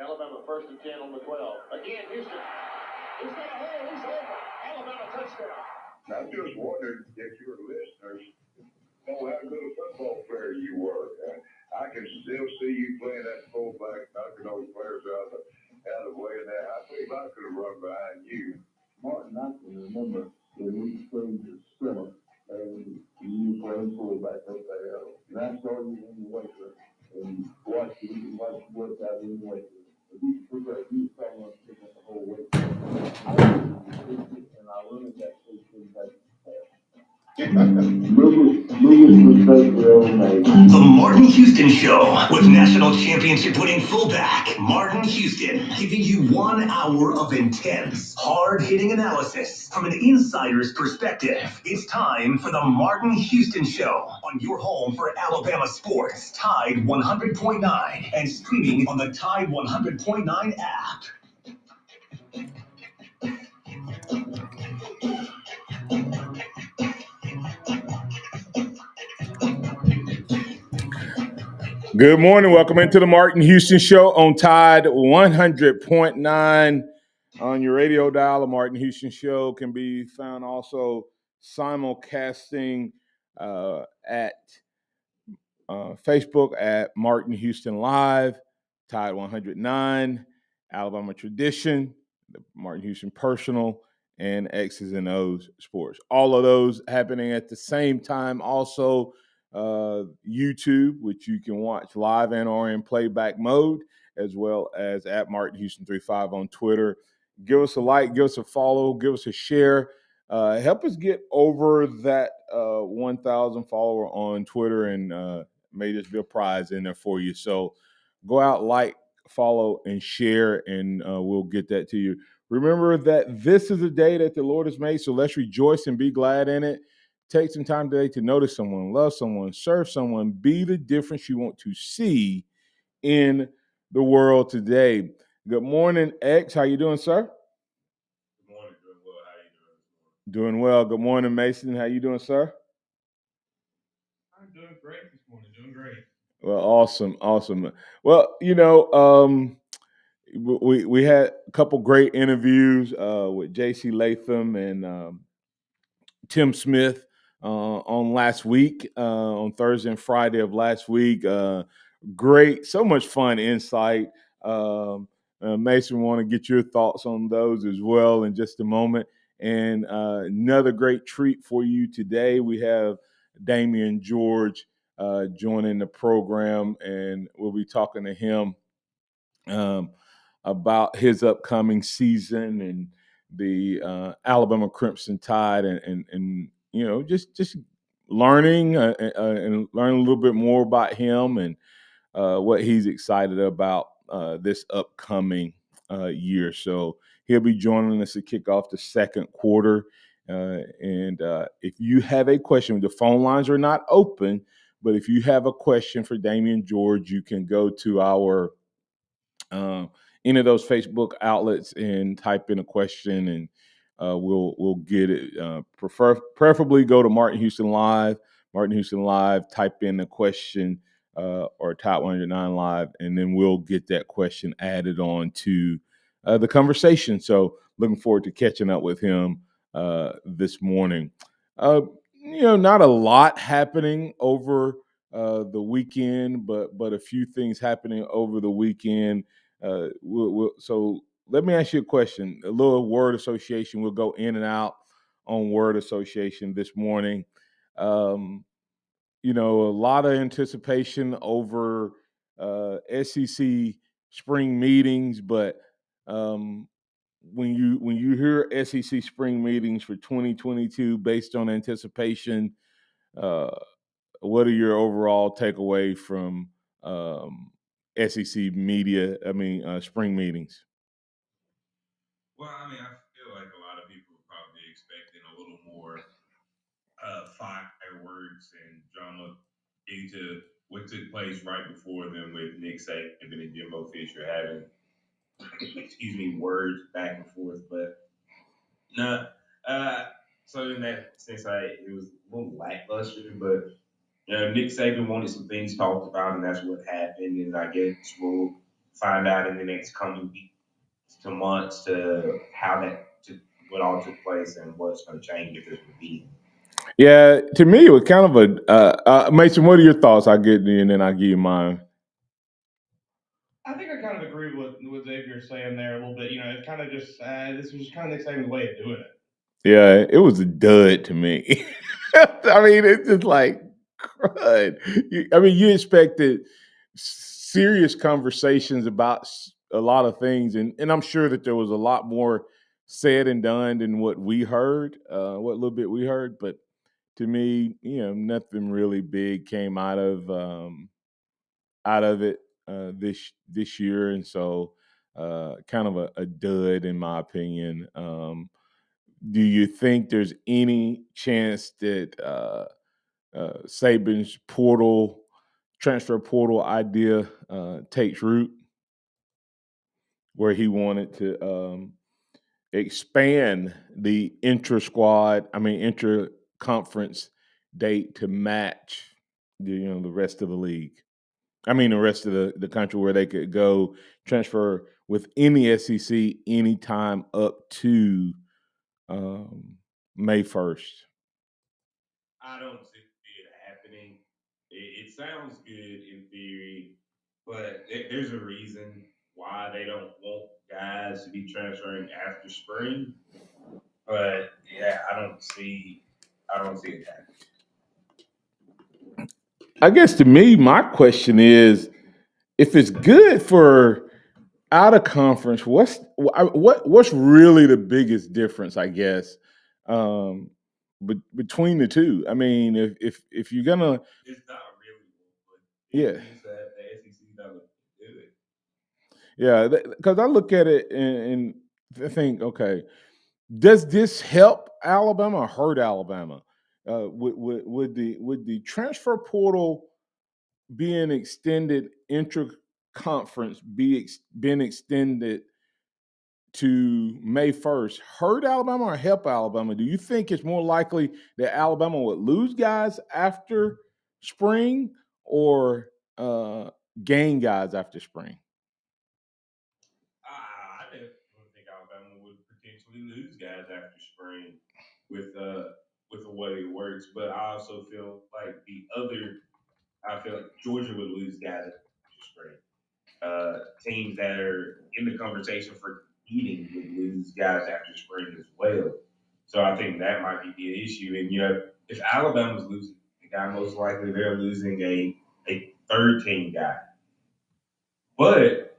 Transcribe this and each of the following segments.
Alabama 1st and 10 on the 12. Again, Houston. He's got a hole. He's over. Alabama touchdown. I just wondered if your listeners know how good a football player you were. I can still see you playing that fullback, knocking those players out of the way. And that I believe I could have run behind you. Martin, I can remember when we played the center and you playing fullback up there. And I saw you in the weight room and watched you work out in the weight room. You saw us picking up the whole weight room. And I learned that they couldn't take The Martin Houston Show with national championship winning fullback Martin Houston, giving you 1 hour of intense, hard-hitting analysis from an insider's perspective. It's time for the Martin Houston Show on your home for Alabama sports, Tide 100.9, and streaming on the Tide 100.9 app. Good morning. Welcome into the Martin Houston Show on Tide 100.9 on your radio dial. The Martin Houston Show can be found also simulcasting at Facebook at Martin Houston Live, Tide 109, Alabama Tradition, the Martin Houston Personal, and X's and O's Sports. All of those happening at the same time. Also, YouTube, which you can watch live and or in playback mode, as well as at Martin Houston 35 on Twitter. Give us a like, give us a follow, give us a share. Help us get over that 1,000 follower on Twitter, and may just be a prize in there for you. So go out, like, follow, and share, and we'll get that to you. Remember that this is a day that the Lord has made, so let's rejoice and be glad in it. Take some time today to notice someone, love someone, serve someone, be the difference you want to see in the world today. Good morning, X. How you doing, sir? Good morning. Doing well. How are you doing this morning? Doing well. Good morning, Mason. How you doing, sir? I'm doing great this morning. Doing great. Well, awesome. Well, we had a couple great interviews with J.C. Latham and Tim Smith on last week, on Thursday and Friday of last week. Great, so much fun insight. Mason, want to get your thoughts on those as well in just a moment. And another great treat for you today. We have Damien George joining the program, and we'll be talking to him about his upcoming season and the Alabama Crimson Tide, and just learning and learn a little bit more about him and what he's excited about this upcoming year. So he'll be joining us to kick off the second quarter. And if you have a question, the phone lines are not open, but if you have a question for Damien George, you can go to our any of those Facebook outlets and type in a question, and we'll get it. Preferably go to Martin Houston Live. Martin Houston Live, type in the question or Top 109 Live, and then we'll get that question added on to the conversation. So looking forward to catching up with him this morning. Not a lot happening over the weekend, but a few things happening over the weekend. So let me ask you a question. A little word association. We'll go in and out on word association this morning. A lot of anticipation over SEC spring meetings, but when you hear SEC spring meetings for 2022 based on anticipation, what are your overall takeaway from SEC media? Spring meetings. Well, I feel like a lot of people are probably expecting a little more fireworks and drama into what took place right before them with Nick Saban and Jimbo Fisher having, words back and forth. But no, so in that sense, it was a little lackluster. But Nick Saban wanted some things talked about, and that's what happened. And I guess find out in the next coming weeks to months to what all took place and what's going to change if there's going to be. Yeah, to me, it was kind of a Mason. What are your thoughts? I get you, and then I give you mine. I think I kind of agree with what Xavier saying there a little bit. It's kind of just this was just kind of Nick Saban's way of doing it. Yeah, it was a dud to me. I mean, it's just like crud. You expected serious conversations about a lot of things, and I'm sure that there was a lot more said and done than what we heard, what little bit we heard. But to me, nothing really big came out of it this year, and so kind of a dud in my opinion. Do you think there's any chance that Saban's transfer portal idea takes root, where he wanted to expand the intra conference date to match the rest of the league? I mean, the rest of the country, where they could go transfer within the SEC anytime up to May 1st. I don't see it happening. It sounds good in theory, but there's a reason why they don't want guys to be transferring after spring. But yeah, I don't see it happening. I guess to me, my question is, if it's good for out of conference, what's really the biggest difference? I guess um, between the two. I mean, if you're gonna, It's not really, but yeah, it means that the SEC doesn't do it. yeah, because I look at it and I think, okay, does this help Alabama or hurt Alabama? Would the transfer portal being extended intra conference being extended to May 1st hurt Alabama or help Alabama? Do you think it's more likely that Alabama would lose guys after spring or gain guys after spring? I don't think Alabama would potentially lose guys after spring with the way it works. But I also feel like I feel like Georgia would lose guys after spring. Teams that are in the conversation for competing would lose guys after spring as well. So I think that might be the issue. And if Alabama's losing the guy, most likely they're losing a third team guy. But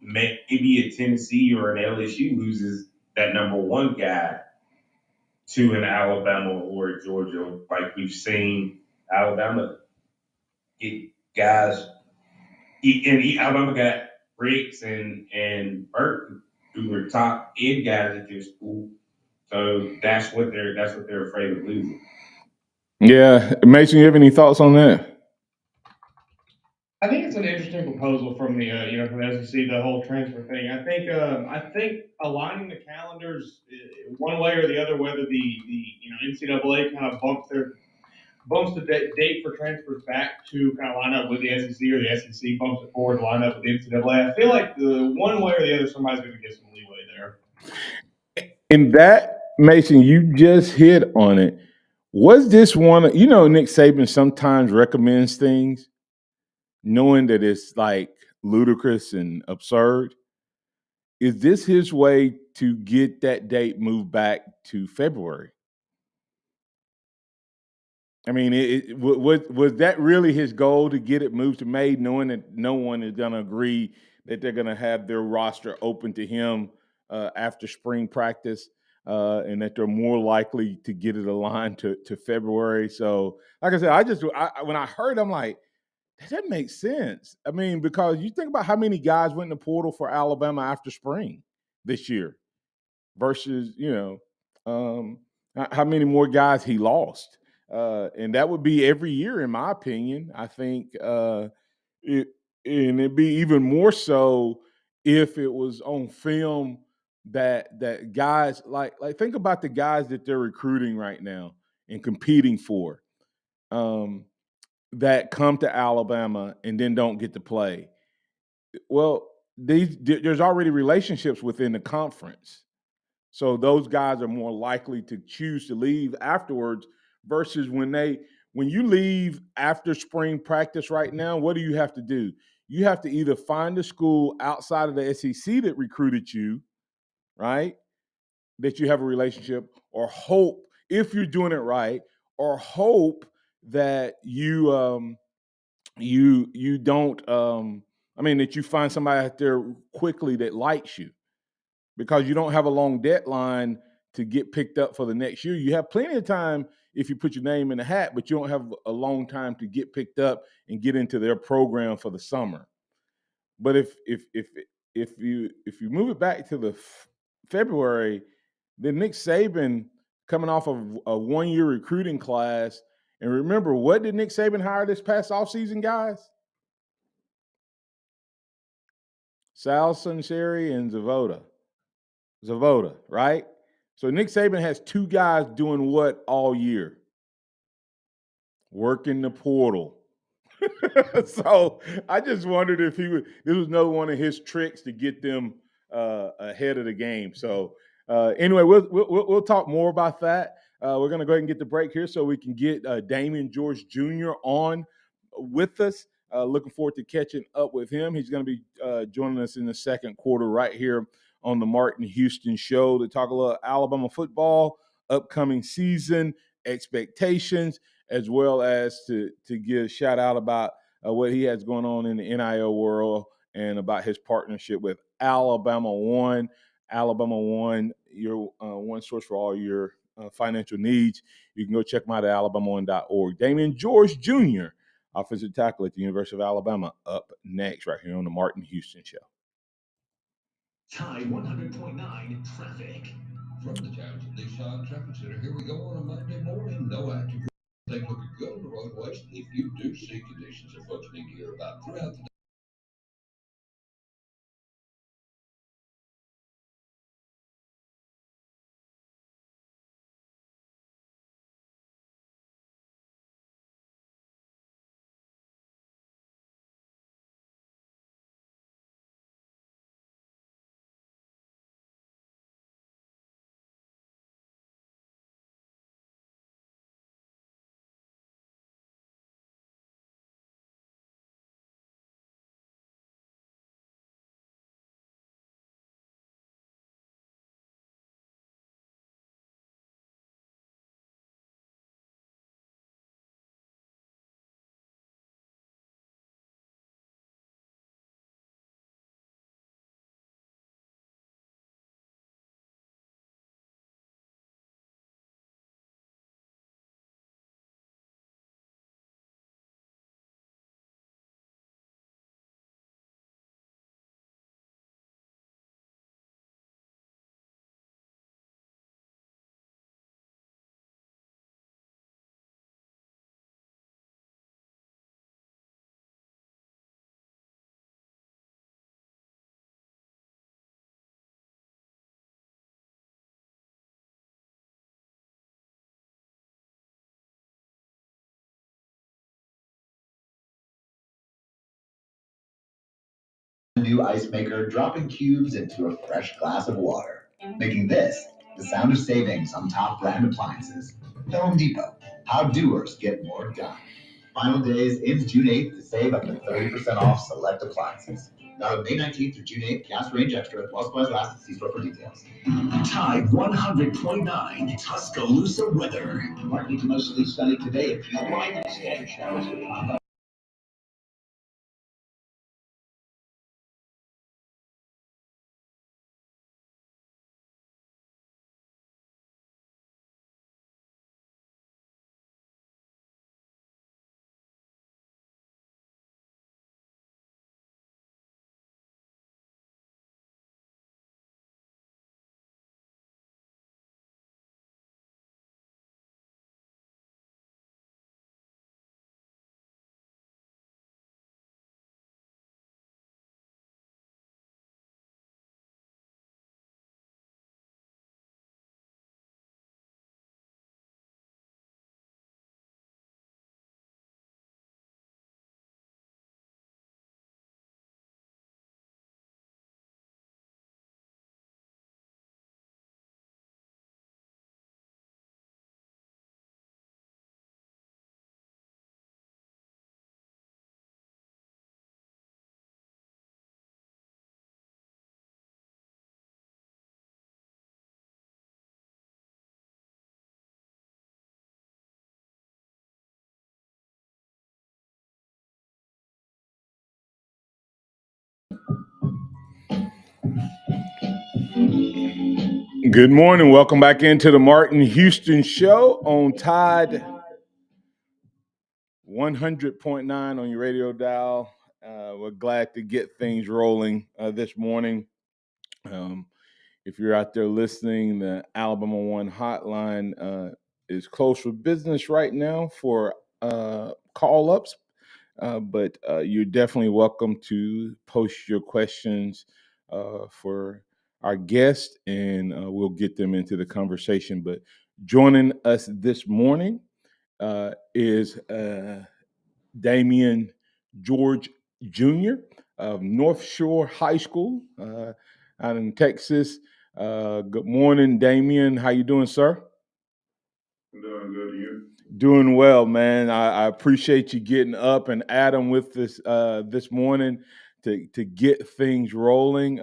maybe a Tennessee or an LSU loses that number one guy to an Alabama or a Georgia, like we've seen Alabama get guys. Alabama got Briggs and Burton, who were top end guys at their school. So that's what they're afraid of losing. Yeah, Mason, you have any thoughts on that? I think it's an interesting proposal from the from the SEC, the whole transfer thing. I think aligning the calendars one way or the other, whether the NCAA kind of bumps the date for transfers back to kind of line up with the SEC, or the SEC bumps it forward to line up with the NCAA. I feel like the one way or the other, somebody's going to get some leeway there. In that, Mason, you just hit on it. Was this one? Nick Saban sometimes recommends things knowing that it's like ludicrous and absurd. Is this his way to get that date moved back to February? I mean, was that really his goal, to get it moved to May, knowing that no one is going to agree that they're going to have their roster open to him after spring practice, and that they're more likely to get it aligned to February? So, like I said, when I heard, I'm like, that makes sense. I mean, because you think about how many guys went in the portal for Alabama after spring this year versus, how many more guys he lost. And that would be every year, in my opinion. I think and it'd be even more so if it was on film that guys like think about the guys that they're recruiting right now and competing for. That come to Alabama and then don't get to play. Well, there's already relationships within the conference. So those guys are more likely to choose to leave afterwards versus when you leave after spring practice right now, what do you have to do? You have to either find a school outside of the SEC that recruited you, right? That you have a relationship, or hope, if you're doing it right, or hope that you don't that you find somebody out there quickly that likes you, because you don't have a long deadline to get picked up for the next year. You have plenty of time if you put your name in the hat, but you don't have a long time to get picked up and get into their program for the summer. But if you move it back to the February, then Nick Saban coming off of a 1-year recruiting class, and remember, what did Nick Saban hire this past offseason, guys? Sal Sunseri and Zavoda, right? So Nick Saban has two guys doing what all year? Working the portal. So I just wondered if this was another one of his tricks to get them ahead of the game. So anyway, we'll talk more about that. We're going to go ahead and get the break here so we can get Damien George Jr. on with us. Looking forward to catching up with him. He's going to be joining us in the second quarter right here on the Martin Houston Show to talk a little Alabama football, upcoming season, expectations, as well as to give a shout out about what he has going on in the NIL world and about his partnership with Alabama One. Alabama One, your one source for all your financial needs. You can go check them out at alabama1.org. Damien George Jr., offensive tackle at the University of Alabama, up next right here on the Martin Houston Show. Tide 100.9 traffic. From the Towns of Nissan Traffic Center, here we go on a Monday morning. No active. Things looking good on the roadways. If you do see conditions that folks need to hear about throughout the day. New ice maker dropping cubes into a fresh glass of water, making this the sound of savings on top brand appliances. The Home Depot. How doers get more done. Final days ends June 8th to save up to 30% off select appliances. Now May 19th through June 8th, gas range extra, while supplies last. See store for details. Tide 100.9 Tuscaloosa weather. Partly to mostly sunny today. A few light scattered showers will pop up. Good morning. Welcome back into the Martin Houston Show on Tide 100.9 on your radio dial. We're glad to get things rolling this morning. If you're out there listening, the Alabama One hotline is closed for business right now for call-ups, but you're definitely welcome to post your questions for our guests, and we'll get them into the conversation. But joining us this morning is Damien George Jr. of North Shore High School out in Texas. Good morning, Damien. How you doing, sir? I'm doing good. You? Doing well, man. I appreciate you getting up and Adam with this this morning to get things rolling.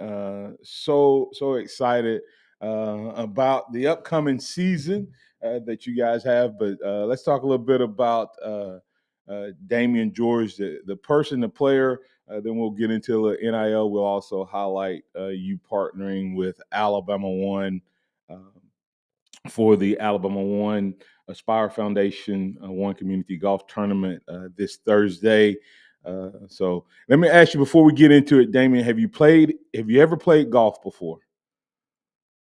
So excited about the upcoming season that you guys have. But let's talk a little bit about Damien George, the person, the player. Then we'll get into the NIL. We'll also highlight you partnering with Alabama One. For the Alabama One Aspire Foundation One Community Golf Tournament this Thursday. So let me ask you before we get into it, Damien, have you ever played golf before?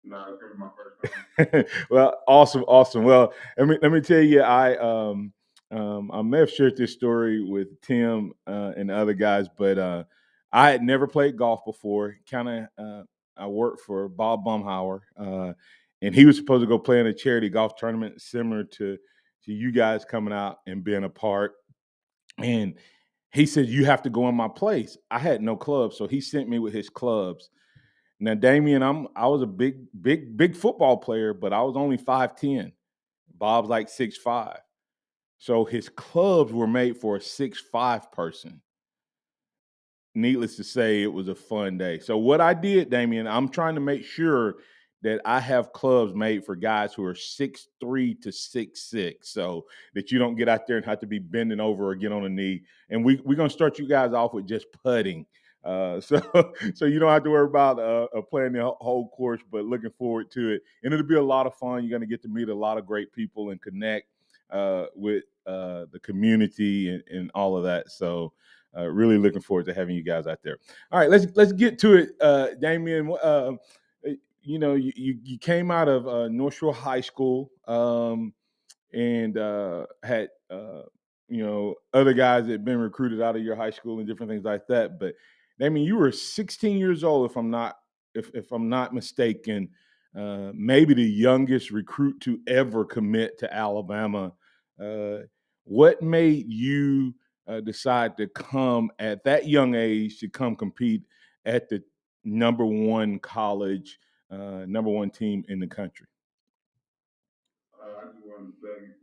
No, it's gonna be my first time. Well, awesome. Well, let me tell you, I may have shared this story with Tim and the other guys, but I had never played golf before. I worked for Bob Bumhauer, and he was supposed to go play in a charity golf tournament similar to you guys coming out and being a part. And he said, "You have to go in my place." I had no clubs, so he sent me with his clubs. Now, Damien, I was a big football player, but I was only 5'10". Bob's like 6'5". So his clubs were made for a 6'5" person. Needless to say, it was a fun day. So what I did, Damien, I'm trying to make sure that I have clubs made for guys who are 6'3" to 6'6", so that you don't get out there and have to be bending over or get on a knee. And we're going to start you guys off with just putting. So you don't have to worry about playing the whole course, but looking forward to it. And it'll be a lot of fun. You're going to get to meet a lot of great people and connect with the community and all of that. So really looking forward to having you guys out there. All right, let's get to it, Damien. You came out of North Shore High School and had other guys that had been recruited out of your high school and different things like that. But Damien, you were 16 years old, if I'm not mistaken, maybe the youngest recruit to ever commit to Alabama. What made you decide to come at that young age to come compete at the number one college, number one team in the country? I just wanted to play against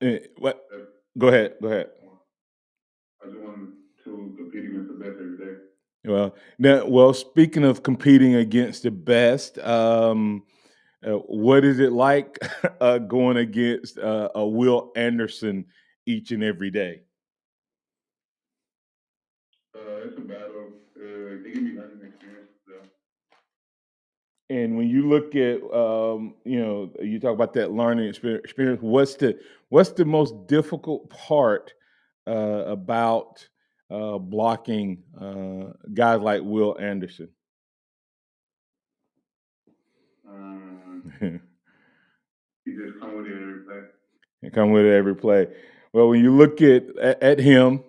the best. What? Go ahead. I just wanted to compete against the best every day. Well, speaking of competing against the best, what is it like going against a Will Anderson each and every day? It's a battle. They give me learning experience. And when you look at, you talk about that learning experience. What's the most difficult part about blocking guys like Will Anderson? He just come with it every play. And come with it every play. Well, when you look at him,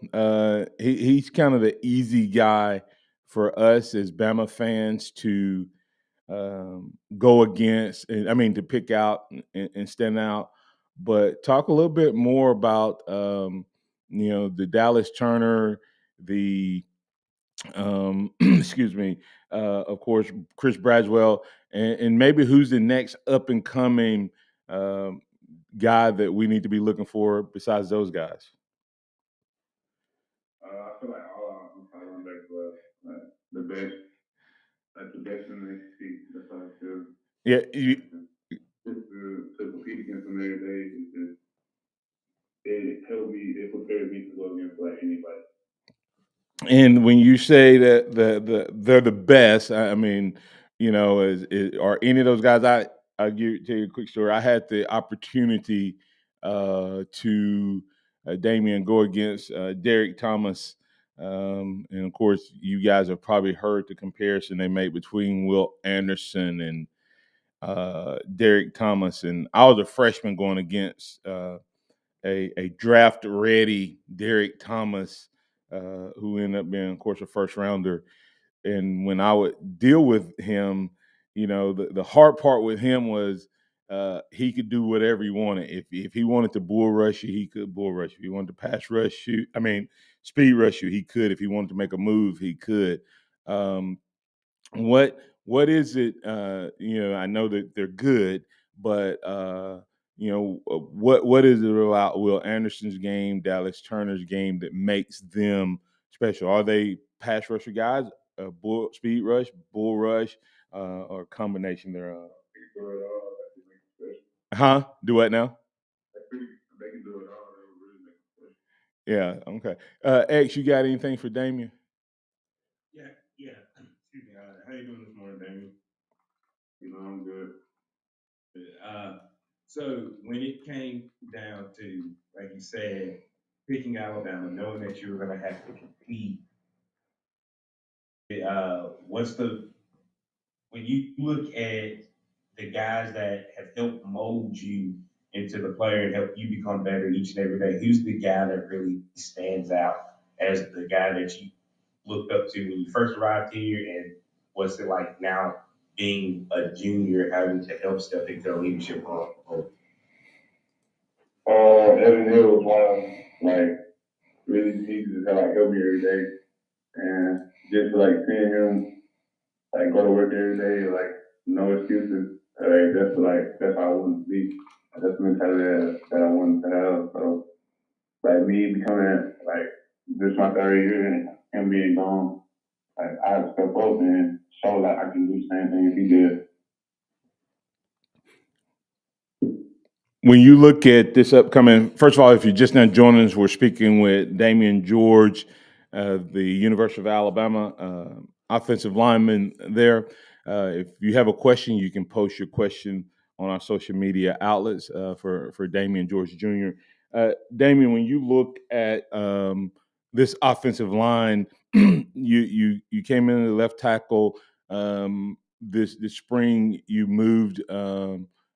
he's kind of the easy guy for us as Bama fans to go against, and I mean to pick out and stand out. But talk a little bit more about the Dallas Turner, the excuse me, of course Chris Braswell, and maybe who's the next up and coming guy that we need to be looking for besides those guys? I feel like all our linebackers were the best. Like the best in the SEC. That's how I feel. Yeah, just to compete against them every day, it helped me. It prepared me to go against like anybody. And when you say that they're the best, I mean, are any of those guys? I'll tell you a quick story. I had the opportunity to Damien go against Derek Thomas, and of course, you guys have probably heard the comparison they made between Will Anderson and Derek Thomas. And I was a freshman going against a draft ready Derek Thomas, who ended up being, of course, a first rounder. And when I would deal with him, the hard part with him was he could do whatever he wanted. If he wanted to bull rush you, he could bull rush you. If he wanted to pass rush you, speed rush you, he could. If he wanted to make a move, he could. Um, what is it? I know that they're good, but what is it about Will Anderson's game, Dallas Turner's game that makes them special? Are they pass rusher guys, speed rush, bull rush, or a combination thereof? Huh? Do what now? They can do it all. They don't really make it special. Yeah. Okay. X, you got anything for Damien? Yeah. Excuse me. How you doing this morning, Damien? I'm good. So when it came down to, like you said, picking Alabama, knowing that you were going to have to compete, what's when you look at the guys that have helped mold you into the player and help you become better each and every day, who's the guy that really stands out as the guy that you looked up to when you first arrived here, and what's it like now being a junior, having to help step into a leadership role? Evan Hill was one of them, like, really, he just helped me every day. And just seeing him, go to work every day, no excuses. That's how I wanted to be. That's the mentality that I wanted to have. So, me becoming, this my third year and him being gone, I had to step up and show that I can do the same thing as he did. When you look at this upcoming, first of all, if you're just now joining us, we're speaking with Damien George, the University of Alabama offensive lineman there. If you have a question, you can post your question on our social media outlets for Damien George Jr. Damien, when you look at this offensive line, you came in the left tackle this spring. You moved.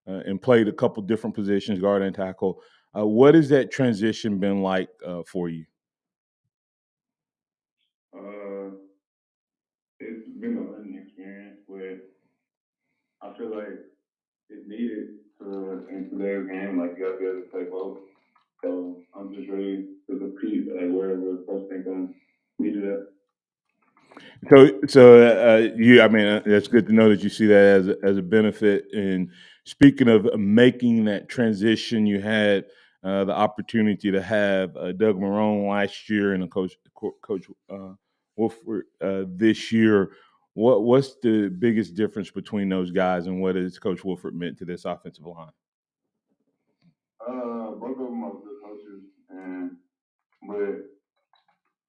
And played a couple different positions, guard and tackle. What has that transition been like for you? It's been a learning experience, but I feel like it's needed in today's game. You gotta be able to play both. So I'm just ready to compete wherever coach think I'm needed at. That's good to know that you see that as a benefit. And speaking of making that transition, you had the opportunity to have Doug Marrone last year and Coach Wolford this year. What's the biggest difference between those guys, and what has Coach Wolford meant to this offensive line? Both of them are good coaches, but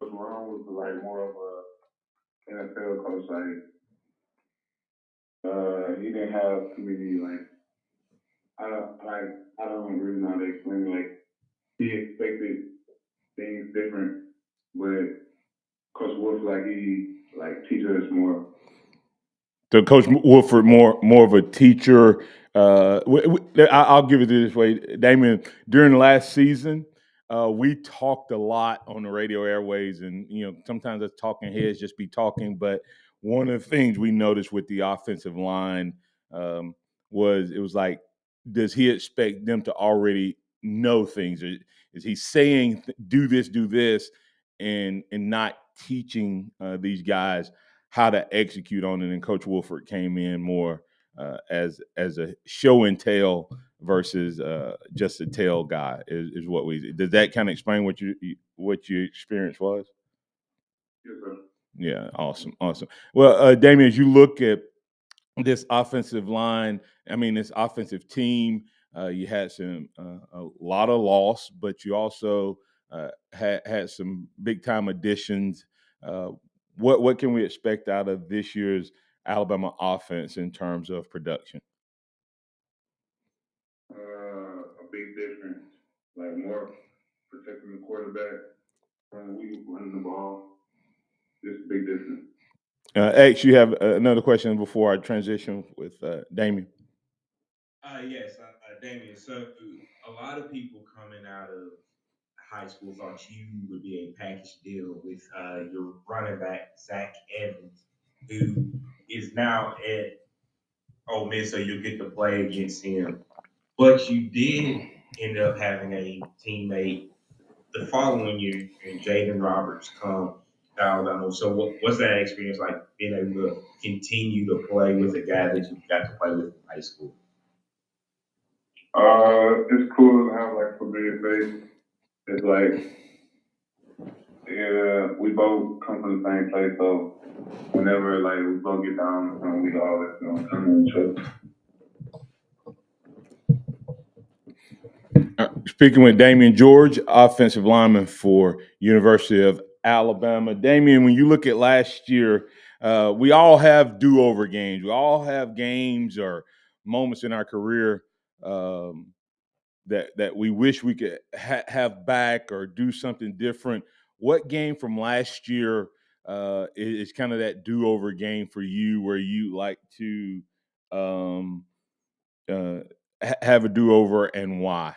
Coach Marrone was more of a NFL coach. He didn't have too many I don't really know how to explain it. He expected things different, but Coach Wolf he teaches us more. So Coach Wolford more of a teacher. I'll give it this way, Damien. During last season, we talked a lot on the radio airways, and sometimes us talking heads just be talking. But one of the things we noticed with the offensive line was it was like, does he expect them to already know things? Or is he saying do this, and not teaching these guys how to execute on it? And Coach Wolford came in more as a show and tell versus just a tell guy. Is what we does that kind of explain what your experience was? Yes, sir. Yeah, awesome. Well, Damien, as you look at this offensive line, this offensive team, you had a lot of loss, but you also had some big time additions what can we expect out of this year's Alabama offense in terms of production? A big difference, like more protecting the quarterback when we running the ball. Just a big difference. X, you have another question before I transition with Damien? Yes, Damien. So a lot of people coming out of high school thought you would be a package deal with your running back Zach Evans, who is now at Ole Miss, so you'll get to play against him. But you did end up having a teammate the following year, and Jaden Roberts come to Alabama. So what's that experience like, being able to continue to play with a guy that you got to play with in high school? It's cool to have like familiar face. It's like, yeah, we both come from the same place, so whenever like we both get down, we always come on each other. Speaking with Damien George, offensive lineman for University of Alabama. Damien, when you look at last year, we all have do-over games. We all have games or moments in our career that we wish we could have back or do something different. What game from last year is kind of that do-over game for you, where you like to uh, have a do-over, and why?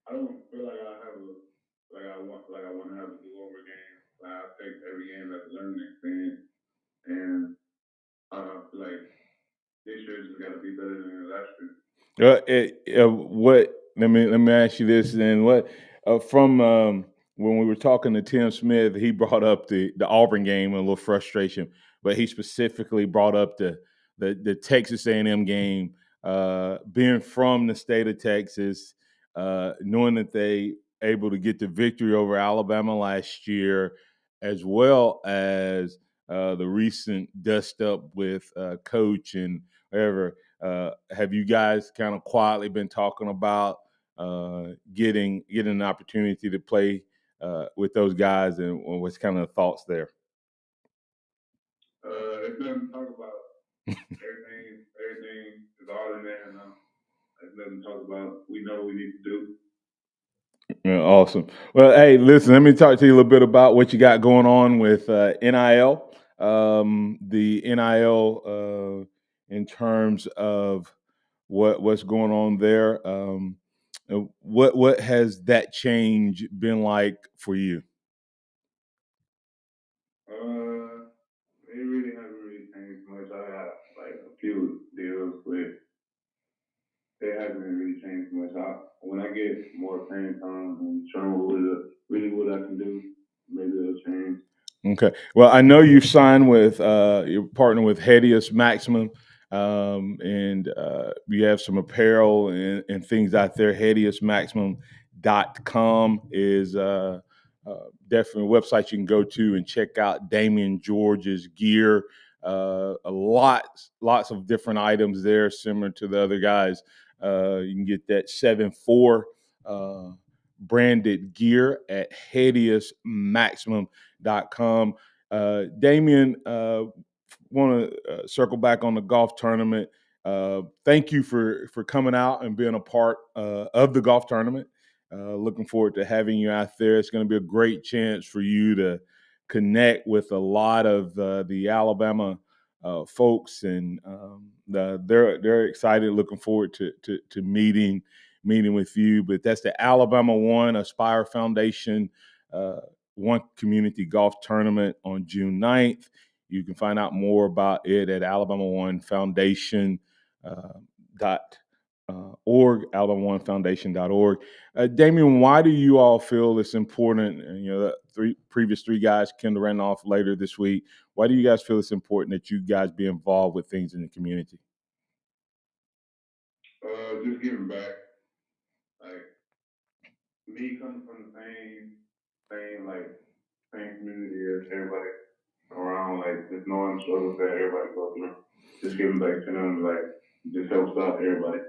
I don't feel like I have I want to have a do-over game. Like I take every game as a learning experience, and I feel like this year just got to be better than last year. What? Let me ask you this then. What from when we were talking to Tim Smith, he brought up the Auburn game and a little frustration, but he specifically brought up the Texas A&M game. Being from the state of Texas, knowing that they able to get the victory over Alabama last year, as well as the recent dust up with coach and whatever. Have you guys kind of quietly been talking about getting an opportunity to play with those guys, and what's kind of the thoughts there? It's nothing to talk about. Everything is all in there now. There's nothing to talk about. We know what we need to do. Yeah, awesome. Well, hey, listen, let me talk to you a little bit about what you got going on with NIL. The NIL in terms of what's going on there. What has that change been like for you? It really hasn't really changed much. I got like a few deals with. It hasn't really changed much. When I get more playing time and showing really what I can do, maybe it'll change. Okay. Well, I know you've signed with you're partnering with Hedius Maximum, and you have some apparel and things out there. HediusMaximum.com is definitely a website you can go to and check out Damien George's gear. Lots of different items there, similar to the other guys. You can get that 7-4 branded gear at HediusMaximum.com. Damien, want to circle back on the golf tournament. Thank you for coming out and being a part of the golf tournament. Looking forward to having you out there. It's going to be a great chance for you to connect with a lot of the Alabama folks, and they're excited, looking forward to meeting with you. But that's the Alabama One Aspire Foundation One Community Golf Tournament on June 9th. You can find out more about it at Alabama One Foundation .org, AlabamaOneFoundation.org. Damien, why do you all feel it's important? And, the previous three guys, Kendall Randolph later this week. Why do you guys feel it's important that you guys be involved with things in the community? Just giving back. Like me coming from the same community as everybody around, like just knowing the struggles that everybody goes through. Just giving back to them, like just helps out everybody.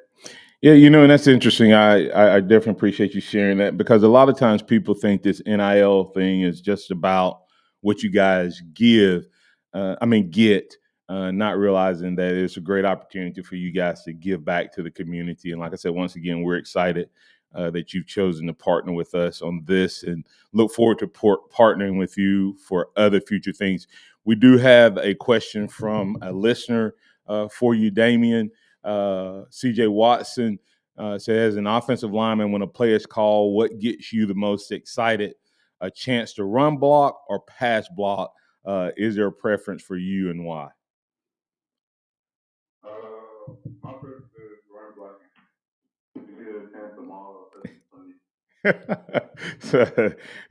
Yeah, you know, and that's interesting. I definitely appreciate you sharing that because a lot of times people think this NIL thing is just about what you guys get, not realizing that it's a great opportunity for you guys to give back to the community. And like I said, once again, we're excited that you've chosen to partner with us on this and look forward to partnering with you for other future things. We do have a question from a listener for you, Damien. CJ Watson says, an offensive lineman, when a play is called, what gets you the most excited? A chance to run block or pass block? Is there a preference for you and why? My preference is run blocking. You get a chance tomorrow. That's funny.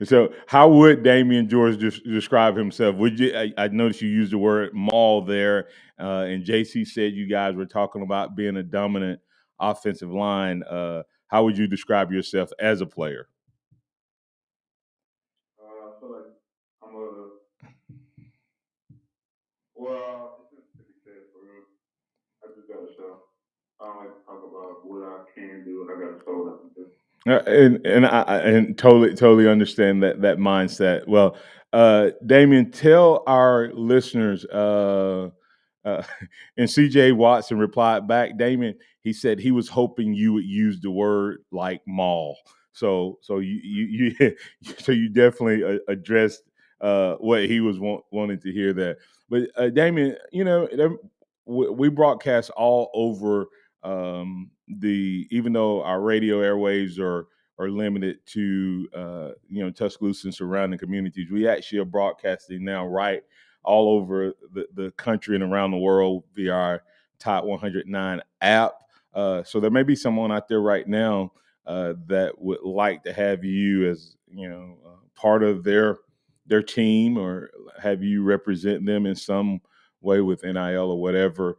so how would Damien George describe himself? Would you? I noticed you used the word maul there, and JC said you guys were talking about being a dominant offensive line. How would you describe yourself as a player? I feel like I'm a well. It's just to be said for real. I just gotta show. I don't like to talk about what I can do. I gotta show what I can do. And totally understand that mindset. Well, Damien, tell our listeners. Uh, and CJ Watson replied back, Damien. He said he was hoping you would use the word like mall. So you so you definitely addressed what he was wanting to hear there. But Damien, you know, we broadcast all over even though our radio airwaves are limited to Tuscaloosa and surrounding communities, we actually are broadcasting now right all over the country and around the world via our Top 109 app. So there may be someone out there right now that would like to have you as part of their team or have you represent them in some way with NIL or whatever.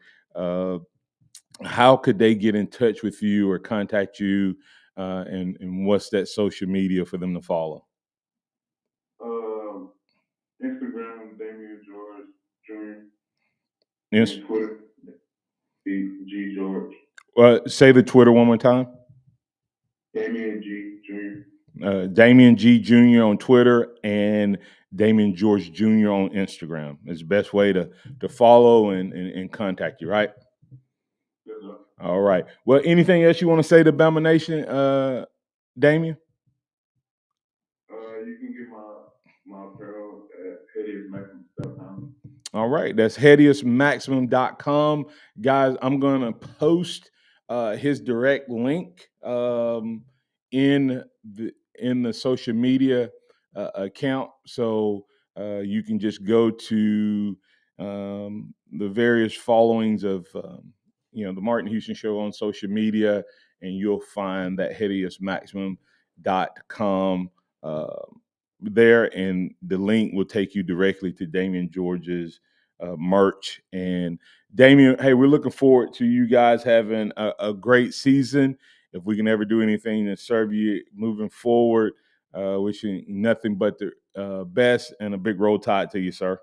How could they get in touch with you or contact you? And what's that social media for them to follow? Instagram, Damien George Jr. Yes. And Twitter, G George. Say the Twitter one more time. Damien G Jr. Damien G Jr. on Twitter and Damien George Jr. on Instagram. It's the best way to follow and contact you, right? Yes, sir. All right. Well, anything else you want to say to Bama Nation, Damien? You can get my apparel at hideousmaximum.com. All right, that's hideousmaximum.com. Guys, I'm going to post his direct link in the social media account, so you can just go to the various followings of the Martin Houston Show on social media, and you'll find that hideousmaximum.com there, and the link will take you directly to Damien George's merch. And Damien, hey, we're looking forward to you guys having a great season. If we can ever do anything to serve you moving forward, wishing nothing but the best and a big roll tide to you, sir.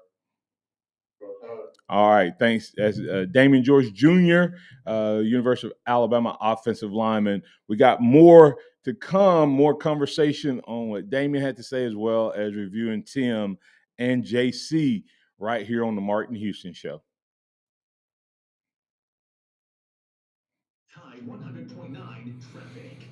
All right, thanks. As Damien George Jr., University of Alabama offensive lineman. We got more to come, more conversation on what Damien had to say, as well as reviewing Tim and JC right here on the Martin Houston Show. Tide 100.9 traffic.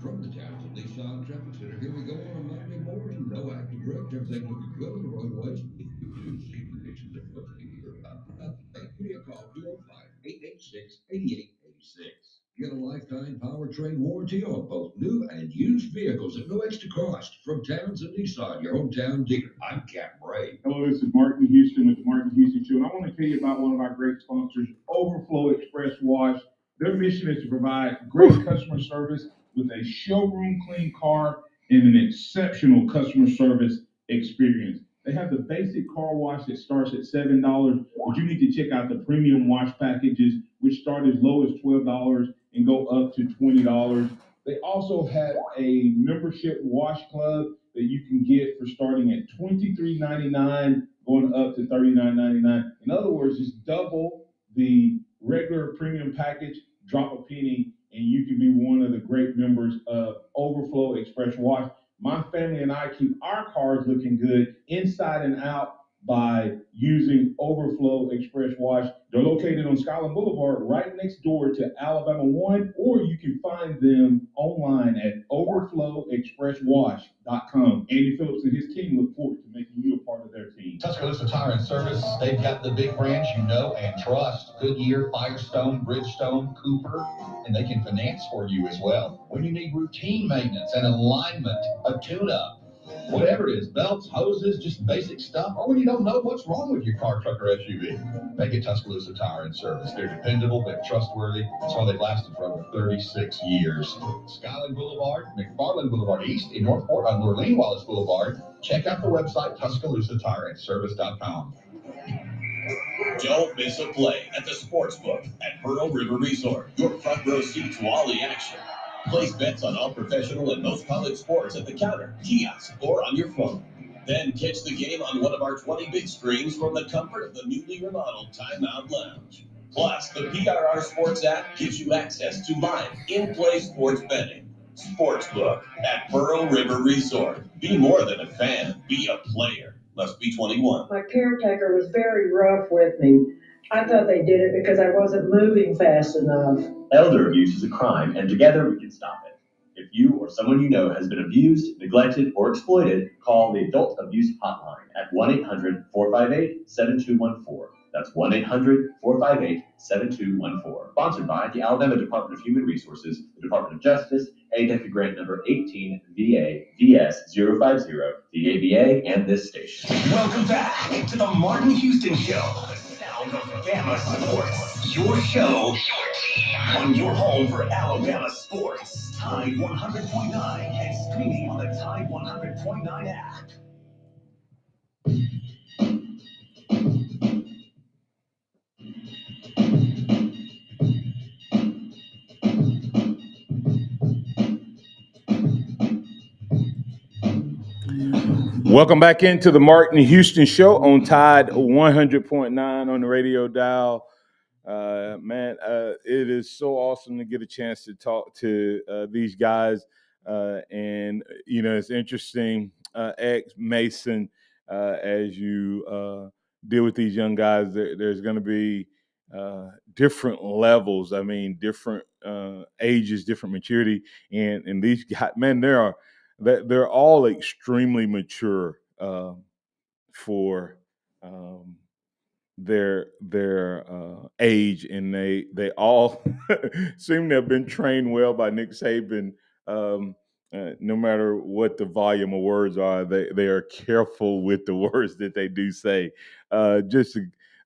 From the Townsend Nissan Traffic Center, here we go on a Monday morning. No active wrecks, everything looking good on the roadways. If you do see conditions approaching here about give me a call, 205-886-8886. Get a lifetime powertrain warranty on both new and used vehicles at no extra cost. From Townsend Nissan, your hometown dealer. I'm Cap Ray. Hello, this is Martin Houston with the Martin Houston Show, and I want to tell you about one of our great sponsors, Overflow Express Wash. Their mission is to provide great customer service with a showroom clean car and an exceptional customer service experience. They have the basic car wash that starts at $7, but you need to check out the premium wash packages, which start as low as $12 and go up to $20. They also have a membership wash club that you can get for starting at $23.99, going up to $39.99. In other words, it's double the regular premium package, drop a penny and you can be one of the great members of Overflow Express Wash. My family and I keep our cars looking good inside and out by using Overflow Express Wash. They're located on Skyland Boulevard, right next door to Alabama 1, or you can find them online at overflowexpresswash.com. Andy Phillips and his team look forward to making you a part of their team. Tuscaloosa Tire and Service, they've got the big brands you know and trust. Goodyear, Firestone, Bridgestone, Cooper, and they can finance for you as well. When you need routine maintenance and alignment, a tune-up, whatever it is, belts, hoses, just basic stuff, or when you don't know what's wrong with your car, truck, or SUV, make it Tuscaloosa Tire and Service. They're dependable, they're trustworthy. That's why they've lasted for over 36 years. Skyland Boulevard, McFarland Boulevard East in Northport on Lurleen Wallace Boulevard. Check out the website, TuscaloosaTireandService.com. Don't miss a play at the Sportsbook at Pearl River Resort. Your front row seat to all the action. Place bets on all professional and most college sports at the counter, kiosk, or on your phone. Then catch the game on one of our 20 big screens from the comfort of the newly remodeled Timeout Lounge. Plus, the PRR Sports app gives you access to live, in-play sports betting. Sportsbook at Pearl River Resort. Be more than a fan, be a player. Must be 21. My caretaker was very rough with me. I thought they did it because I wasn't moving fast enough. Elder abuse is a crime, and together we can stop it. If you or someone you know has been abused, neglected, or exploited, call the Adult Abuse Hotline at 1-800-458-7214. That's 1-800-458-7214. Sponsored by the Alabama Department of Human Resources, the Department of Justice, ADEFA grant number 18 VA VS 050, the ABA, and this station. Welcome back to the Martin Houston Show. The sound of Bama sports. Your show, your team, on your home for Alabama sports. Tide 100.9 and streaming on the Tide 100.9 app. Welcome back into the Martin Houston Show on Tide 100.9 on the radio dial. It is so awesome to get a chance to talk to these guys. And, you know, it's interesting, Mason, as you deal with these young guys, there's going to be different levels. I mean, different ages, different maturity. And these guys, man, they're all extremely mature for their age, and they all seem to have been trained well by Nick Saban. No matter what the volume of words are, they are careful with the words that they do say. Just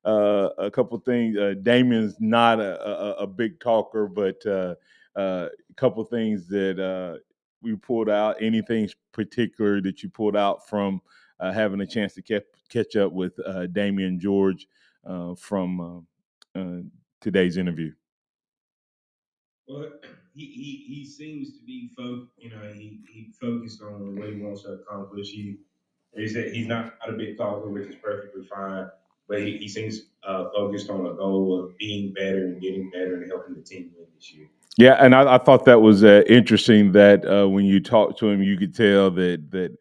a couple things. Damien's not a big talker, but a couple things that we pulled out. Anything particular that you pulled out from having a chance to catch up with Damien George from today's interview? Well, he seems to be he focused on what he wants to accomplish. He said he's not a big talker, which is perfectly fine, but he seems focused on a goal of being better and getting better and helping the team win this year. Yeah, and I thought that was interesting that when you talk to him, you could tell that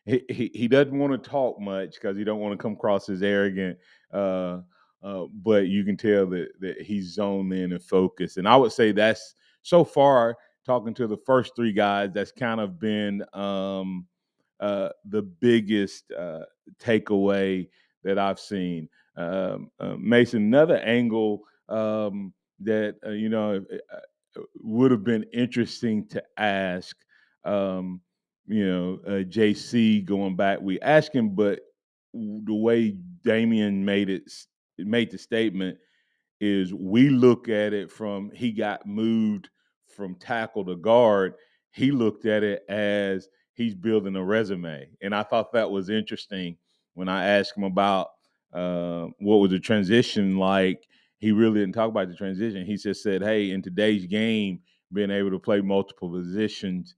he doesn't want to talk much because he don't want to come across as arrogant. But you can tell that he's zoned in and focused. And I would say that's so far talking to the first three guys, that's kind of been the biggest takeaway that I've seen. Mason, another angle that would have been interesting to ask. JC going back, we asked him, but the way Damien made the statement is we look at it from he got moved from tackle to guard. He looked at it as he's building a resume. And I thought that was interesting when I asked him about what was the transition like. He really didn't talk about the transition. He just said, hey, in today's game, being able to play multiple positions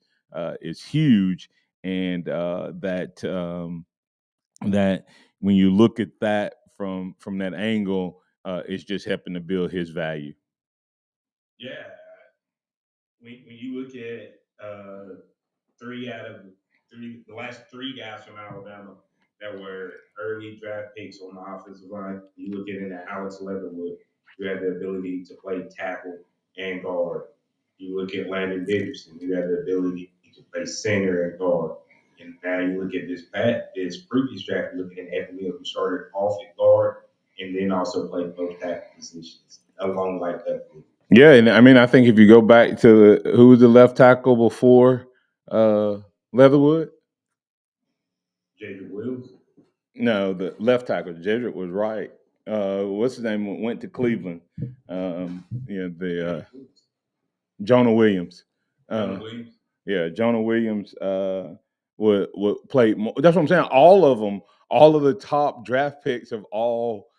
is huge. And that when you look at that from that angle, it's just helping to build his value. Yeah, when you look at the last three guys from Alabama that were early draft picks on the offensive line, you look at it at Alex Leatherwood, who had the ability to play tackle and guard. You look at Landon Dickerson, who had the ability to play center and guard. And now you look at this previous draft, you're looking at Evan Neal, who started off at guard and then also played both tackle positions along like that. Yeah, and I mean, I think if you go back to who was the left tackle before Leatherwood? J.J. Wills. No, the left tackle. Jedrick was right. What's his name? Went to Cleveland. Jonah Williams. Jonah Williams. Yeah, Jonah Williams would play. That's what I'm saying. All of them, all of the top draft picks have all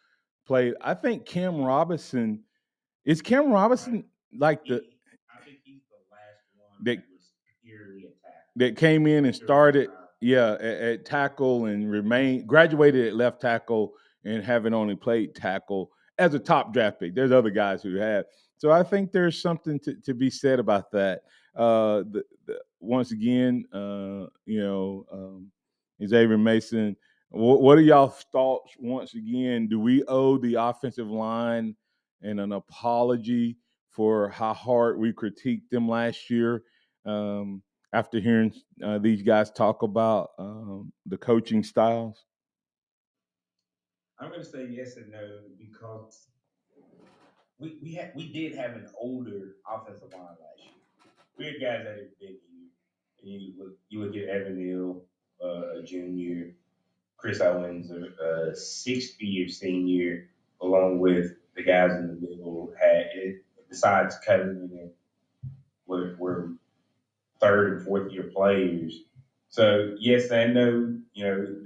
played. I think Cam Robinson is Cam Robinson like the. I think he's the last one that was purely attacked. That came in and started, at tackle and graduated at left tackle and having only played tackle as a top draft pick. There's other guys who have. So I think there's something to be said about that. Once again, Xavier Mason, what are y'all thoughts once again? Do we owe the offensive line an apology for how hard we critiqued them last year? After hearing these guys talk about the coaching styles? I'm going to say yes and no because we did have an older offensive line last year. We had guys that had been here. And you look at Evan Neal, a junior, Chris Owens, a sixth-year senior, along with the guys in the middle had it. Besides Cohen and were third and fourth year players. So yes and no, you're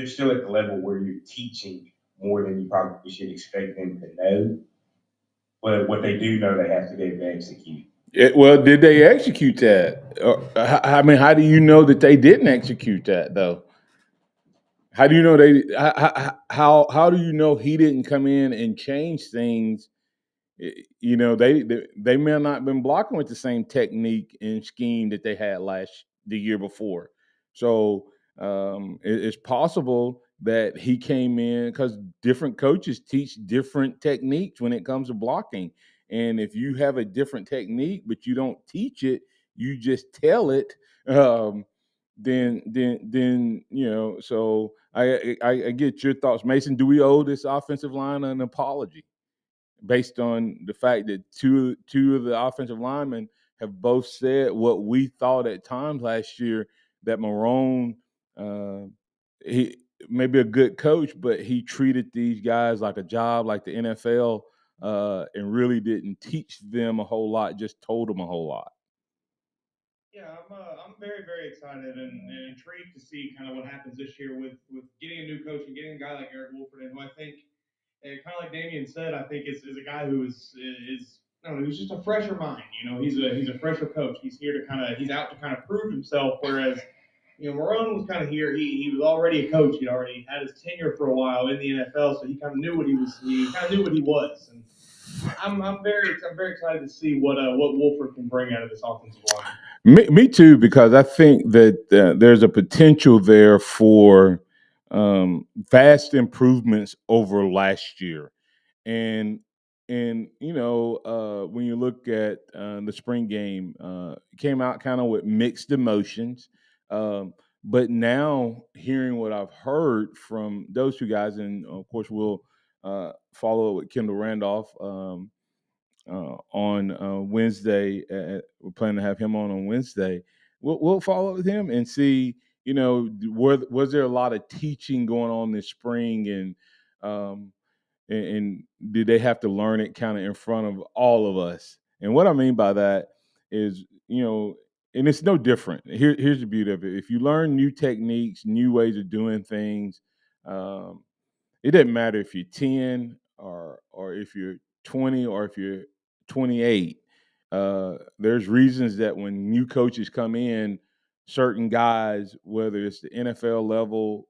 still at the level where you're teaching more than you probably should expect them to know. But what they do know, they have to be able to execute. Well, did they execute that? I mean, how do you know that they didn't execute that though? How do you know how do you know he didn't come in and change things? They may not have been blocking with the same technique and scheme that they had the year before. So it's possible that he came in because different coaches teach different techniques when it comes to blocking. And if you have a different technique but you don't teach it, you just tell it. Then So I get your thoughts, Mason. Do we owe this offensive line an apology based on the fact that two of the offensive linemen have both said what we thought at times last year, that Marrone, he may be a good coach, but he treated these guys like a job, like the NFL, and really didn't teach them a whole lot, just told them a whole lot. Yeah, I'm very, very excited and intrigued to see kind of what happens this year with getting a new coach and getting a guy like Eric Wolford in, who I think, kind of like Damien said, I think is a guy who is I don't know, he's just a fresher mind. He's a fresher coach. He's out to kind of prove himself. Whereas, Marrone was kind of here. He was already a coach. He'd already had his tenure for a while in the NFL, so he kind of knew what he was. He kind of knew what he was. And I'm very excited to see what Wolford can bring out of this offensive line. Me too, because I think that there's a potential there for vast improvements over last year, and when you look at the spring game, it came out kind of with mixed emotions. But now, hearing what I've heard from those two guys, and of course we'll follow up with Kendall Randolph. On Wednesday. We're planning to have him on Wednesday. We'll follow up with him and see. Was there a lot of teaching going on this spring, and did they have to learn it kind of in front of all of us? And what I mean by that is, and it's no different. Here's the beauty of it: if you learn new techniques, new ways of doing things, it doesn't matter if you're 10 or if you're 20 or if you're 28. There's reasons that when new coaches come in, certain guys, whether it's the NFL level,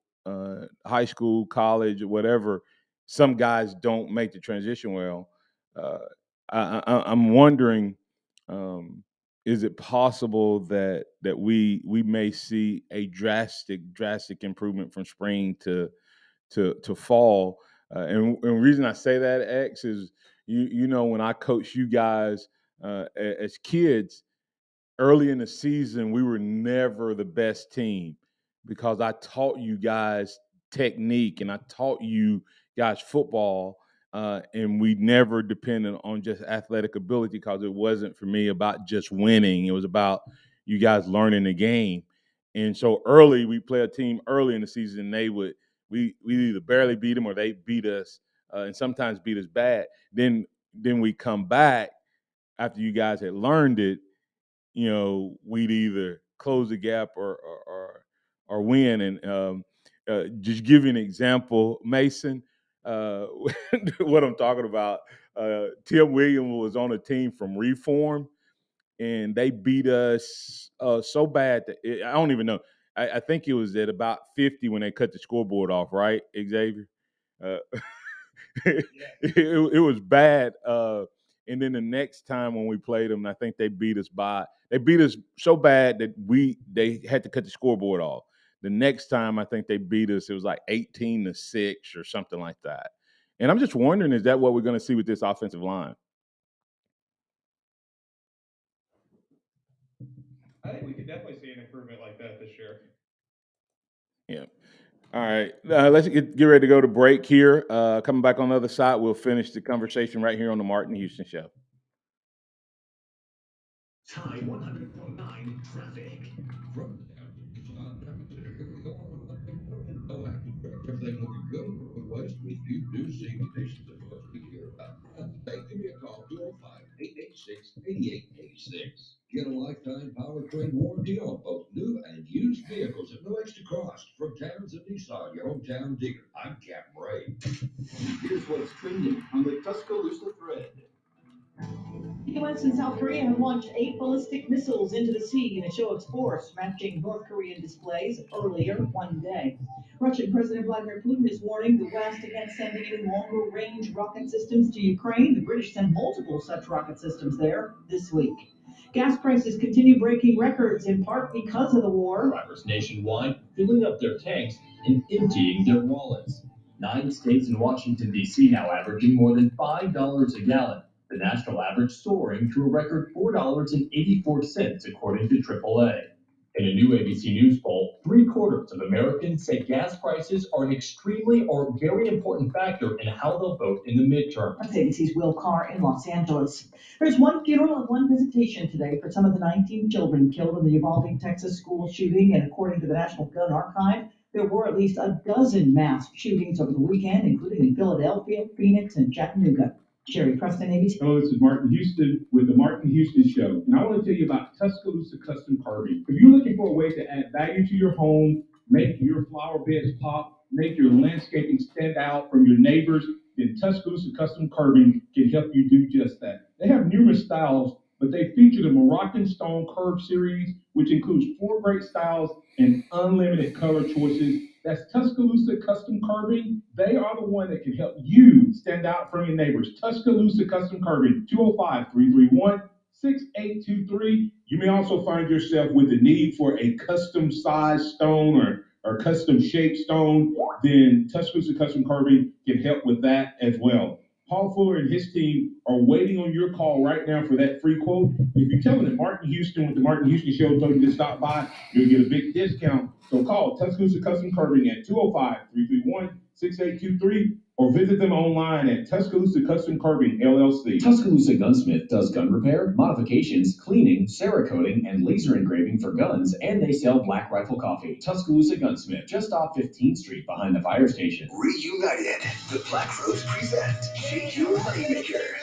high school, college, or whatever, some guys don't make the transition well. I'm wondering is it possible that we may see a drastic improvement from spring to fall? And the reason I say that, X, is you know, when I coach you guys as kids, early in the season, we were never the best team because I taught you guys technique and I taught you guys football, and we never depended on just athletic ability because it wasn't for me about just winning. It was about you guys learning the game. And so early, we play a team early in the season, we either barely beat them or they beat us, and sometimes beat us bad. Then we come back after you guys had learned it, you know, we'd either close the gap or win. And just give you an example, Mason, what I'm talking about. Tim Williams was on a team from Reform, and they beat us so bad that I don't even know. I think it was at about 50 when they cut the scoreboard off, right, Xavier? Uh, it was bad. And then the next time when we played them, I think they beat us so bad that they had to cut the scoreboard off. The next time I think they beat us, it was like 18-6 or something like that. And I'm just wondering, is that what we're going to see with this offensive line? I think we could definitely see an improvement like that this year. Yeah. All right, let's get ready to go to break here. Coming back on the other side, we'll finish the conversation right here on the Martin Houston Show. Tide 100.9 traffic. From everything looking good on the roadways. If you do see conditions that folks we hear about, give me a call, 205-886-8886. Get a lifetime powertrain warranty on both new and used vehicles at no extra cost. From Towns and Nissan, your hometown dealer. I'm Captain Ray. Here's what's trending on the Tuscaloosa thread. The U.S. and South Korea have launched 8 ballistic missiles into the sea in a show of force, matching North Korean displays earlier one day. Russian President Vladimir Putin is warning the West against sending any longer-range rocket systems to Ukraine. The British sent multiple such rocket systems there this week. Gas prices continue breaking records, in part because of the war. Drivers nationwide filling up their tanks and emptying their wallets. 9 states and Washington, D.C. now averaging more than $5 a gallon. The national average soaring to a record $4.84, according to AAA. In a new ABC News poll, 3/4 of Americans say gas prices are an extremely or very important factor in how they'll vote in the midterm. That's ABC's Will Carr in Los Angeles. There's one funeral and one visitation today for some of the 19 children killed in the Uvalde, Texas school shooting. And according to the National Gun Archive, there were at least a dozen mass shootings over the weekend, including in Philadelphia, Phoenix, and Chattanooga. Jerry Preston, ABC. Hello, this is Martin Houston with the Martin Houston Show, and I want to tell you about Tuscaloosa Custom Carving. If you're looking for a way to add value to your home, make your flower beds pop, make your landscaping stand out from your neighbors, then Tuscaloosa Custom Carving can help you do just that. They have numerous styles, but they feature the Moroccan Stone Curve series, which includes 4 great styles and unlimited color choices. That's Tuscaloosa Custom Carving. They are the one that can help you stand out from your neighbors. Tuscaloosa Custom Carving, 205-331-6823. You may also find yourself with the need for a custom size stone or custom shaped stone. Then Tuscaloosa Custom Carving can help with that as well. Paul Fuller and his team are waiting on your call right now for that free quote. If you tell them that Martin Houston with the Martin Houston Show told you to stop by, you'll get a big discount. So call Tuscaloosa Custom Carving at 205-331-6823 or visit them online at Tuscaloosa Custom Carving, LLC. Tuscaloosa Gunsmith does gun repair, modifications, cleaning, Cerakoting, and laser engraving for guns, and they sell Black Rifle coffee. Tuscaloosa Gunsmith, just off 15th Street behind the fire station. Reunited, the Black Rose present Shake Your Moneymaker.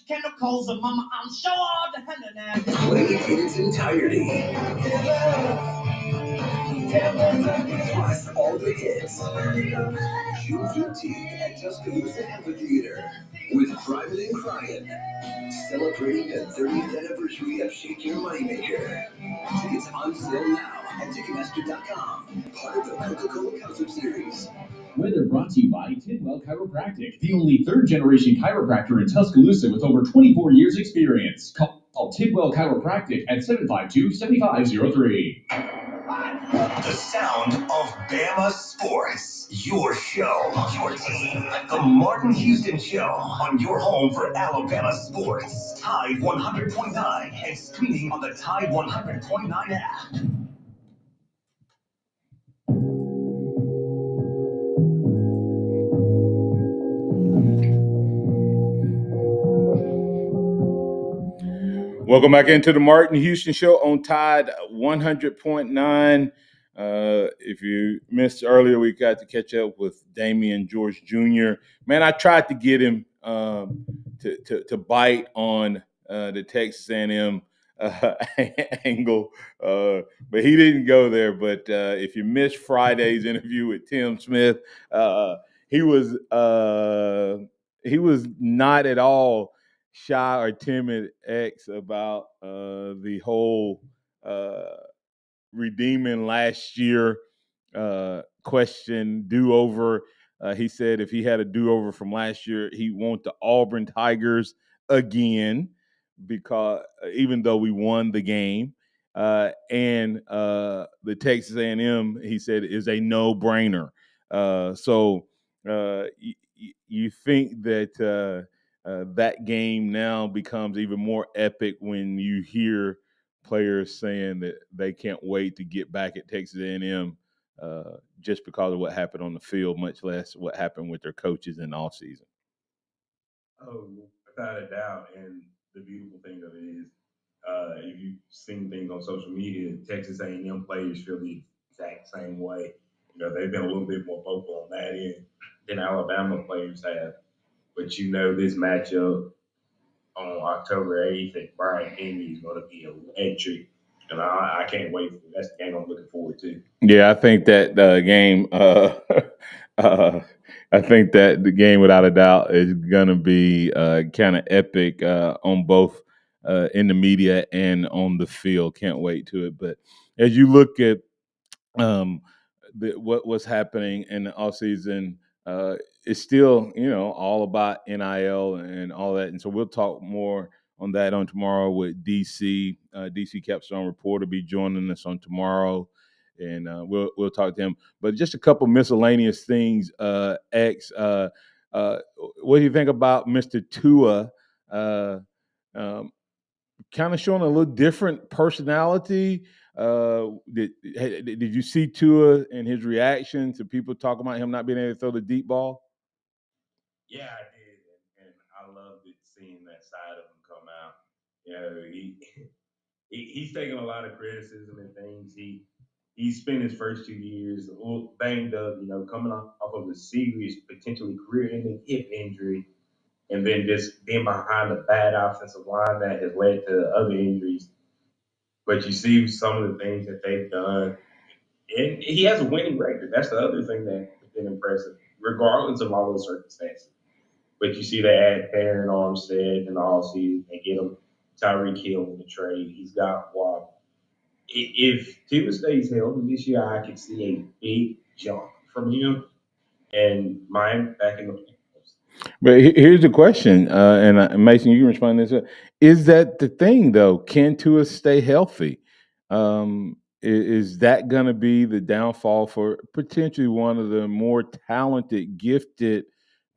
Chemicals, mama, I'm sure the Play it in its entirety. Plus all the hits. June 15th at Tuscaloosa Amphitheater with Private and Crying, celebrating the 30th anniversary of Shake Your Moneymaker. Tickets on sale now at Ticketmaster.com. Part of the Coca-Cola Concert Series. Weather brought to you by Tidwell Chiropractic, the only 3rd-generation chiropractor in Tuscaloosa with over 24 years experience. Call Call Tidwell Chiropractic at 752-7503. The sound of Bama sports. Your show, your team. The Martin Houston Show on your home for Alabama sports. Tide 100.9 and streaming on the Tide 100.9 app. Welcome back into the Martin Houston Show on Tide 100.9. If you missed earlier, we got to catch up with Damien George Jr. Man, I tried to get him to bite on the Texas A&M angle, but he didn't go there. But if you missed Friday's interview with Tim Smith, he was not at all shy or timid about the whole redeeming last year question do-over. He said if he had a do-over from last year, he'd want the Auburn Tigers again, because even though we won the game, and the Texas A&M, he said, is a no-brainer. So you think that that game now becomes even more epic when you hear players saying that they can't wait to get back at Texas A&M just because of what happened on the field, much less what happened with their coaches in the offseason. Oh, without a doubt. And the beautiful thing of it is, if you've seen things on social media, Texas A&M players feel the exact same way. You know, they've been a little bit more vocal on that end than Alabama players have. But this matchup on October 8th at Bryant Denny is going to be electric. And I can't wait for it. That's the game I'm looking forward to. Yeah, I think that game. I think that the game, without a doubt, is going to be kind of epic on both in the media and on the field. Can't wait to it. But as you look at what's happening in the offseason, it's still all about NIL and all that. And so we'll talk more on that on tomorrow with DC. DC Capstone Reporter be joining us on tomorrow. And we'll talk to him. But just a couple miscellaneous things. X, what do you think about Mr. Tua? Kind of showing a little different personality. Did you see Tua and his reaction to people talking about him not being able to throw the deep ball? Yeah, I did, and I loved it seeing that side of him come out. He's taking a lot of criticism and things. He spent his first 2 years a little banged up, coming off of a serious, potentially career-ending hip injury, and then just being behind a bad offensive line that has led to other injuries. But you see some of the things that they've done, and he has a winning record. That's the other thing that's been impressive, regardless of all those circumstances. But you see they add Aaron Armstead in the offseason. They get him Tyreek Hill in the trade. He's got Waddle. If Tua stays healthy this year, I could see a big jump from him and Miami back in the playoffs. But here's the question, and Mason, you can respond to this. Is that the thing, though? Can Tua stay healthy? Is that going to be the downfall for potentially one of the more talented, gifted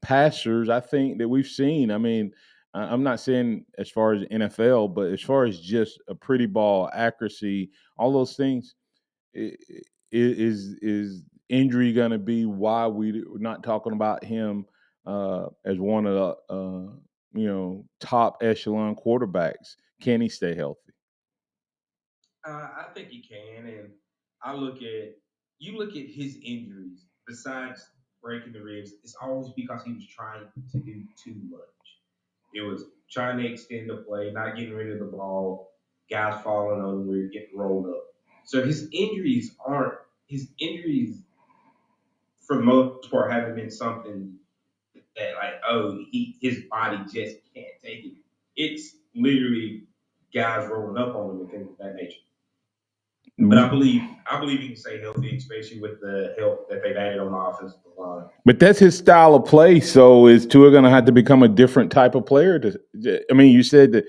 passers I think that we've seen? I mean, I'm not saying as far as NFL, but as far as just a pretty ball, accuracy, all those things, is injury going to be why we're not talking about him as one of the top echelon quarterbacks? Can he stay healthy? I think he can, and you look at his injuries. Besides breaking the ribs, it's always because he was trying to do too much. It was trying to extend the play, not getting rid of the ball, guys falling over, getting rolled up. So his injuries, for the most part, haven't been something that his body just can't take it. It's literally guys rolling up on him and things of that nature. But I believe he can stay healthy, especially with the help that they've added on the offensive line. But that's his style of play. So is Tua going to have to become a different type of player? I mean, you said that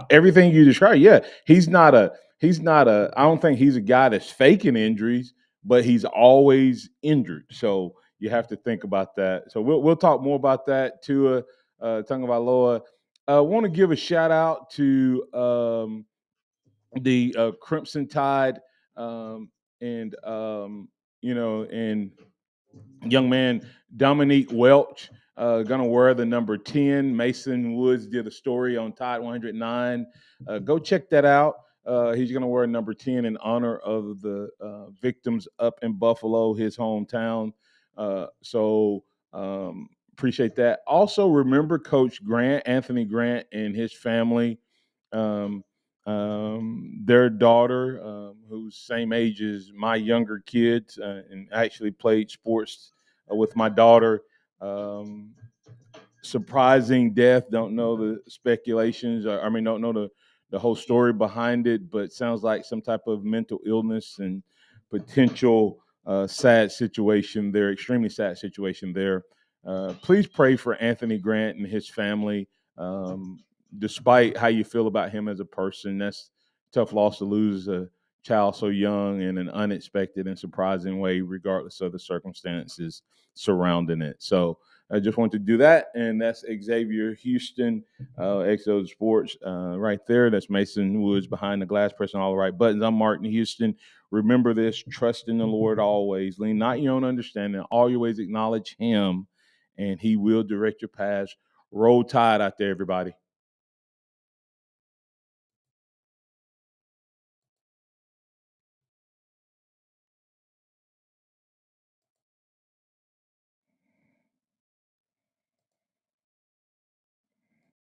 everything you described. Yeah, he's not a. I don't think he's a guy that's faking injuries, but he's always injured. So you have to think about that. So we'll talk more about that. Tua Tagovailoa. I want to give a shout out to the Crimson Tide and and young man Dominique Welch gonna wear the number 10. Mason Woods did a story on Tide 109. Go check that out. He's gonna wear number 10 in honor of the victims up in Buffalo, his hometown. So appreciate that. Also remember Coach Grant, Anthony Grant, and his family. Um, their daughter, who's same age as my younger kids, and actually played sports with my daughter. Surprising death. Don't know the speculations. Don't know the whole story behind it, but sounds like some type of mental illness and potential sad situation there. Extremely sad situation there. Please pray for Anthony Grant and his family. Despite how you feel about him as a person, that's a tough loss to lose a child so young in an unexpected and surprising way, regardless of the circumstances surrounding it. So I just want to do that, and that's Xavier Houston, XO Sports, right there. That's Mason Woods behind the glass, pressing all the right buttons. I'm Martin Houston. Remember this: trust in the Lord always. Lean not your own understanding. All your ways acknowledge Him, and He will direct your paths. Roll Tide out there, everybody.